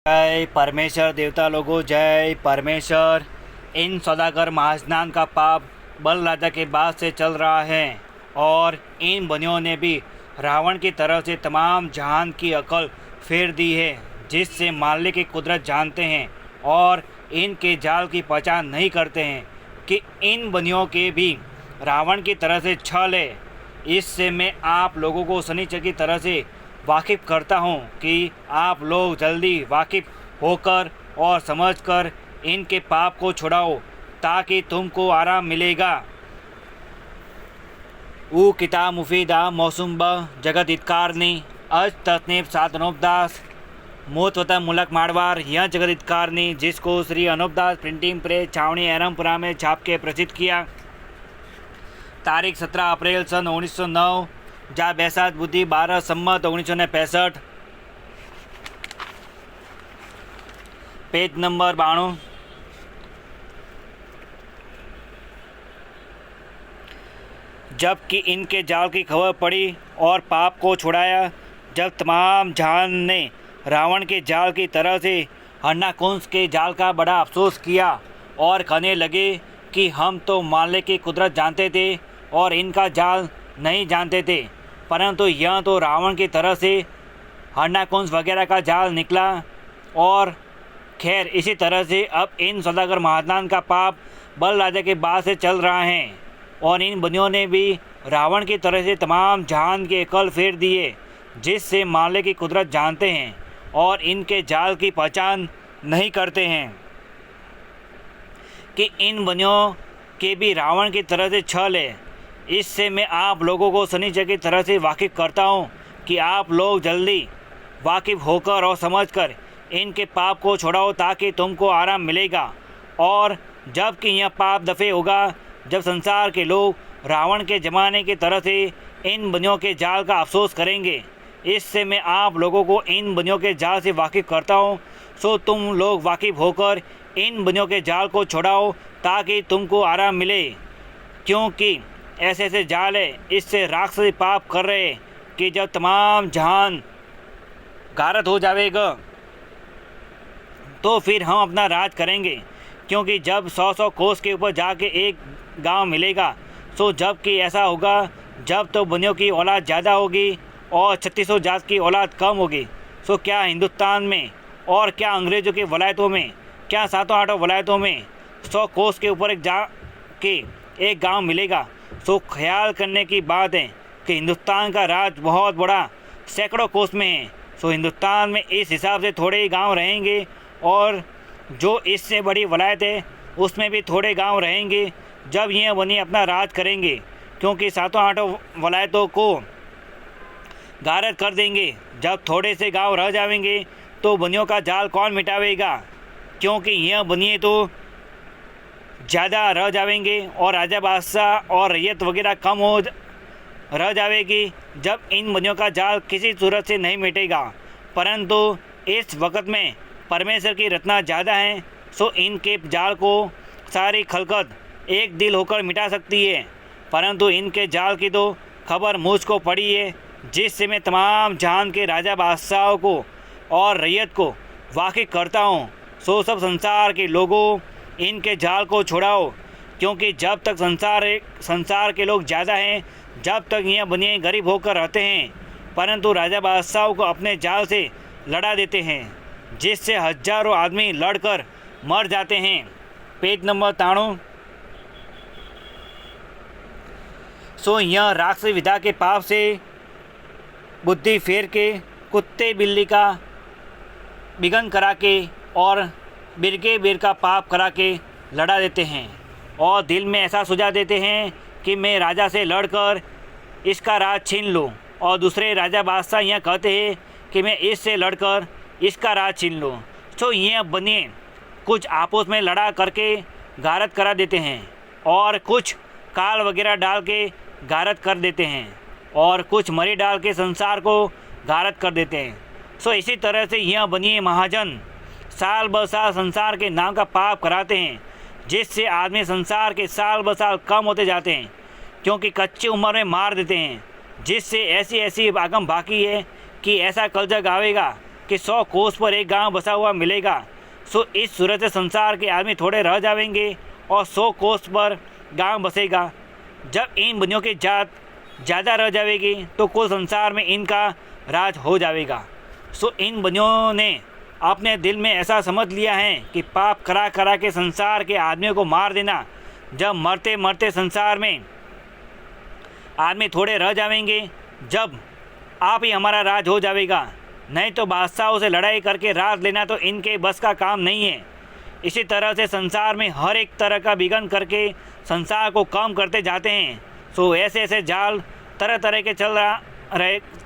जय परमेश्वर देवता लोगों, जय परमेश्वर। इन सौदागर महास्नान का पाप बल राजा के बाद से चल रहा है और इन बनियों ने भी रावण की तरफ से तमाम जहान की अकल फेर दी है, जिससे मालिक की कुदरत जानते हैं और इनके जाल की पहचान नहीं करते हैं कि इन बनियों के भी रावण की तरह से छल है। इससे मैं आप लोगों को शनिचर की तरह से वाकिफ़ करता हूँ कि आप लोग जल्दी वाकिफ़ होकर और समझकर इनके पाप को छुड़ाओ ताकि तुमको आराम मिलेगा। ऊ किताब मुफीदा मौसुम ब जगत हितकारनी अज तसनीफ सात अनूपदास मोतवता मुलक मारवार यह जगत हितकारनी, जिसको श्री अनूपदास प्रिंटिंग प्रेस छावनी एरमपुरा में छाप के प्रसिद्ध किया। तारीख 17 अप्रैल सन 1909, जा बैसाख बुद्धि 12 सम्मत 1965। Page number 92। जबकि इनके जाल की खबर पड़ी और पाप को छुड़ाया, जब तमाम जहान ने रावण के जाल की तरह से हन्नाकुंस के जाल का बड़ा अफसोस किया और कहने लगे कि हम तो मालिक की कुदरत जानते थे और इनका जाल नहीं जानते थे, परंतु यह तो रावण की तरह से हन्नाकुंस वगैरह का जाल निकला। और खैर, इसी तरह से अब इन सौदागर महास्नान का पाप बल राजा के बाद से चल रहा है और इन बनियों ने भी रावण की तरह से तमाम जहान के अकल फेर दिए, जिससे मालिक की कुदरत जानते हैं और इनके जाल की पहचान नहीं करते हैं कि इन बनियों के भी रावण की तरह से छल है। इससे मैं आप लोगों को शनिचर की तरह से वाकिफ़ करता हूँ कि आप लोग जल्दी वाकिफ़ होकर और समझकर इनके पाप को छुड़ाओ ताकि तुमको आराम मिलेगा। और जब कि यह पाप दफ़े होगा जब संसार के लोग रावण के ज़माने की तरह से इन बनियों के जाल का अफसोस करेंगे। इससे मैं आप लोगों को इन बनियों के जाल से वाकिफ़ करता हूँ, सो तुम लोग वाकिफ़ होकर इन बनियों के जाल को छुड़ाओ ताकि तुमको आराम मिले, क्योंकि ऐसे ऐसे जाल है इससे राक्षसी पाप कर रहे कि जब तमाम जहान गारत हो जाएगा तो फिर हम अपना राज करेंगे, क्योंकि जब 100 कोस के ऊपर जाके एक गांव मिलेगा, सो जब कि ऐसा होगा जब तो बनियों की औलाद ज़्यादा होगी और 3600 जात की औलाद कम होगी। सो क्या हिंदुस्तान में और क्या अंग्रेज़ों की वलायतों में, क्या 7-8 वलायतों में 100 कोस के ऊपर एक गांव मिलेगा। सो ख्याल करने की बात है कि हिंदुस्तान का राज बहुत बड़ा सैकड़ों कोस में है। सो हिंदुस्तान में इस हिसाब से थोड़े ही गांव रहेंगे और जो इससे बड़ी वलायत है उसमें भी थोड़े गांव रहेंगे जब ये बनी अपना राज करेंगे, क्योंकि 7-8 वलायतों को गारत कर देंगे। जब थोड़े से गांव रह जाएंगे तो बनियों का जाल कौन मिटावेगा, क्योंकि यह बनिए तो ज़्यादा रह जाएंगे और राजा बादशाह और रैयत वगैरह कम हो रह जाएगी। जब इन बनियों का जाल किसी सूरत से नहीं मिटेगा, परंतु इस वक्त में परमेश्वर की रचना ज़्यादा है, सो इनके जाल को सारी खलकत एक दिल होकर मिटा सकती है, परंतु इनके जाल की तो खबर मुझको पड़ी है, जिससे मैं तमाम जहान के राजा बादशाहों को और रैयत को वाकिफ़ करता हूँ। सो सब संसार के लोगों इनके जाल को छुड़ाओ, क्योंकि जब तक संसार के लोग ज़्यादा हैं, जब तक यह बनिए गरीब होकर रहते हैं, परंतु राजा बादशाहों को अपने जाल से लड़ा देते हैं, जिससे हजारों आदमी लड़कर मर जाते हैं। Page number 93। सो यह राक्षसी विधा के पाप से बुद्धि फेर के कुत्ते बिल्ली का बिगन करा के और बिरके बिर का पाप करा के लड़ा देते हैं और दिल में ऐसा सुझा देते हैं कि मैं राजा से लड़कर इसका राज छीन लूँ, और दूसरे राजा बादशाह यह कहते हैं कि मैं इससे लड़कर इसका राज छीन लूँ। तो यह बनिए कुछ आपस में लड़ा करके गारत करा देते हैं और कुछ काल वगैरह डाल के गारत कर देते हैं और कुछ मरी डाल के संसार को गारत कर देते हैं। सो इसी तरह से यह बनिए महाजन साल ब साल संसार के नाम का पाप कराते हैं, जिससे आदमी संसार के साल ब साल कम होते जाते हैं, क्योंकि कच्ची उम्र में मार देते हैं, जिससे ऐसी आगम बाकी है कि ऐसा कलजुग आवेगा कि 100 कोस पर एक गांव बसा हुआ मिलेगा, सो इस सूरत से संसार के आदमी थोड़े रह जाएंगे और 100 कोस पर गांव बसेगा। जब इन बनियों की जात ज़्यादा रह जाएगी तो कुल संसार में इनका राज हो जाएगा। सो इन बनियों ने अपने दिल में ऐसा समझ लिया है कि पाप करा करा के संसार के आदमियों को मार देना। जब मरते मरते संसार में आदमी थोड़े रह जाएंगे, जब आप ही हमारा राज हो जाएगा, नहीं तो बादशाहों से लड़ाई करके राज लेना तो इनके बस का काम नहीं है। इसी तरह से संसार में हर एक तरह का विघन करके संसार को कम करते जाते हैं। सो ऐसे ऐसे जाल तरह तरह के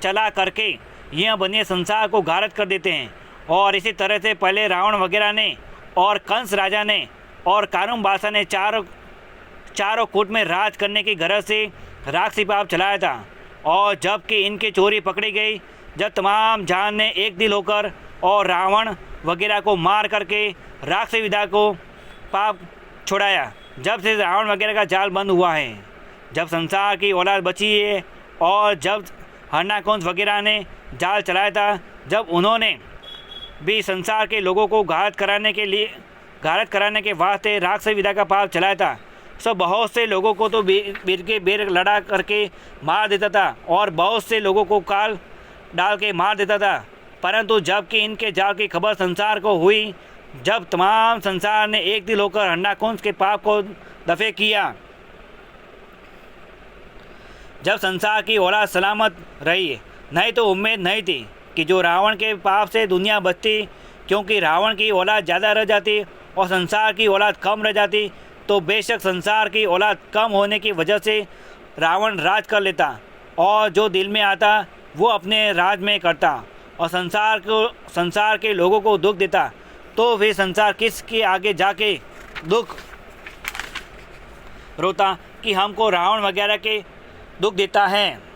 चला करके यह बनिए संसार को गारत कर देते हैं। और इसी तरह से पहले रावण वगैरह ने और कंस राजा ने और कारूम बादशाह ने चारों कूट में राज करने की गरज से राक्षसी पाप चलाया था। और जबकि इनकी चोरी पकड़ी गई, जब तमाम जान ने एक दिल होकर और रावण वगैरह को मार करके राक्षसी विधा को पाप छुड़ाया, जब से रावण वगैरह का जाल बंद हुआ है। जब संसार की औलाद बची है और जब हरनाकुंस वगैरह ने जाल चलाया था, जब उन्होंने भी संसार के लोगों को घात कराने के वास्ते राक्षसी विधा का पाप चलाया था, सो बहुत से लोगों को तो बीर के बेर लड़ा करके मार देता था और बहुत से लोगों को काल डाल के मार देता था। परंतु जबकि इनके जाल की खबर संसार को हुई, जब तमाम संसार ने एक दिल होकर हरनाकुंस के पाप को दफे किया, जब संसार की औलाद सलामत रही, नहीं तो उम्मीद नहीं थी कि जो रावण के पाप से दुनिया बचती, क्योंकि रावण की औलाद ज़्यादा रह जाती और संसार की औलाद कम रह जाती, तो बेशक संसार की औलाद कम होने की वजह से रावण राज कर लेता और जो दिल में आता वो अपने राज में करता और संसार के लोगों को दुख देता, तो फिर संसार किसके आगे जाके दुख रोता कि हमको रावण वगैरह के दुख देता है।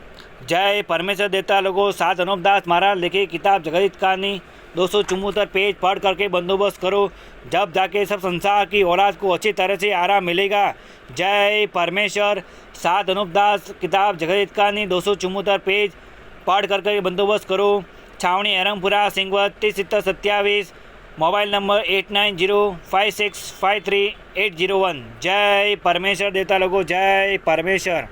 जय परमेश्वर देवता लोगों। सात अनुपदास महाराज लिखी किताब जगत कहानी 274 पेज पढ़ करके बंदोबस्त करो, जब जाके सब संसार की औलाद को अच्छी तरह से आराम मिलेगा। जय परमेश्वर। सात अनुपदास किताब जगत कहानी 274 पेज पढ़ करके बंदोबस्त करो। छावनी एरमपुरा सिंगवत 307027, मोबाइल नंबर 8905653801। जय परमेश्वर देवता लोगों। जय परमेश्वर।